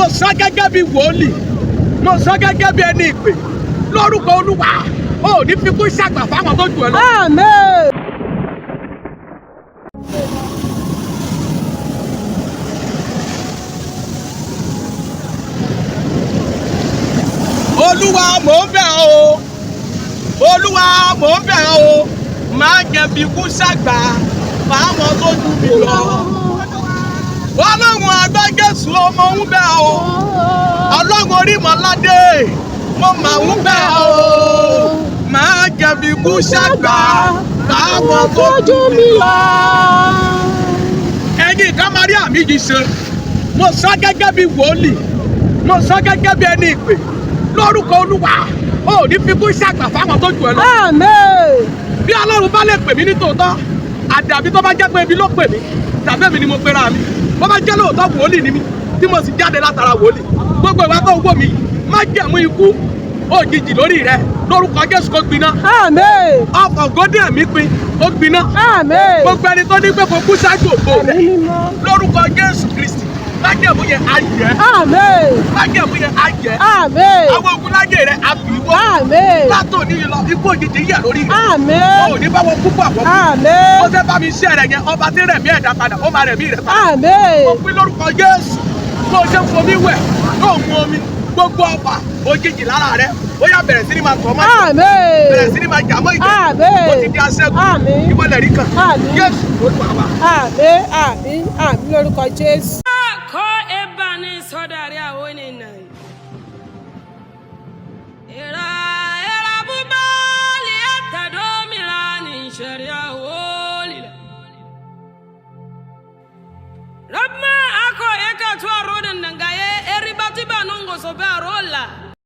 mo sọ gẹ́gẹ́ bí wòlíì, mo sọ gẹ́gẹ́ bí ẹni ìpè lórúkọ Olúwa ò ní fi kú ṣàgbà fáwọn tó jù ẹ lọ. Àmín. Olúwa mò ń bẹ̀ ọ́ o, Olúwa mò ń bẹ̀ ọ́ o, máa jẹ́ fi kú ṣàgbà fáwọn tó jù mí lọ. Ọlọ́run agbẹ́gẹ́sù ọmọ ń bẹ̀ ọ́ o, Ọlọ́run Orímọládé mo máa ń bẹ̀ ọ́ o, máa jẹ́ fi kú ṣàgbà fáwọn tó jù mí lọ. Ẹ̀yin kan máa rí àmì yìí ṣe, mo sọ gẹ́gẹ́ bí wòlíì, mo sọ gẹ́gẹ́ bí ẹni ìpè lórúkọ Olúwa ò ní fi kú ṣàgbà fáwọn tó jù ẹ lọ. Àmín. Bí Ọlọ́run bá lè pè mí ní tòótọ́, àdàbí tó bá jẹ́ pé ibi ló pè mí tàbí èmi ni mo pera mi, bó bá jẹ́ lóòótọ́ wòlíì ni mí tí mo sì jáde látara wòlíì, gbogbo ìwà tó ń wò mí má jẹ̀mú ikú òjijì lórí rẹ lórúkọ Jésù kó gbiná. Àmín. Ọkọ̀ gòdì ẹ̀mí pin ó gbiná. Àmín. Gbogbo ẹni tó ní pé kò kú ṣáájú ògo rẹ lórúkọ Jésù Kristi májẹ̀mú yẹn á yẹ̀. Àmín. Májẹ̀mú yẹn á yẹ̀. Àmín. Àwọn ogun láyé rẹ̀ á fi wọ́. Àmín. Látòní lọ ikú òjijì yẹ̀ lórí rẹ̀. Àmín. O ò ní bá wọn púpọ̀ àwọ̀. Àmín. Ó fẹ́ bá mi ṣe rẹ̀ yẹn, ọba tí rẹ̀mí ẹ̀dá padà, ó máa rẹ̀mí rẹ̀ padà. Àmín. Mo pín lórúkọ Jésù, bó o ṣe ń fomi wẹ̀, yóò mu omi, gbogbo ọba òjijì lára rẹ̀, ó yá bẹ̀rẹ̀ sí ni máa tọ́ máa jẹ. Àmín. Bẹ̀rẹ̀ sí ni máa jà mọ́ ìjẹ́. Àmín. Ó ti di aṣẹ́gun. Àmín. Ìwọlẹ̀ rí kan. Àmín. Jésù Olúwa wa. Àmín. Àmín. Àmín lórúkọ Jésù. Ko ebani sodari awoni nai. Era bubali atadomirani sharia wolila. Rabma ako eka tuwa rodan nangaye eribati banongo sobe arola.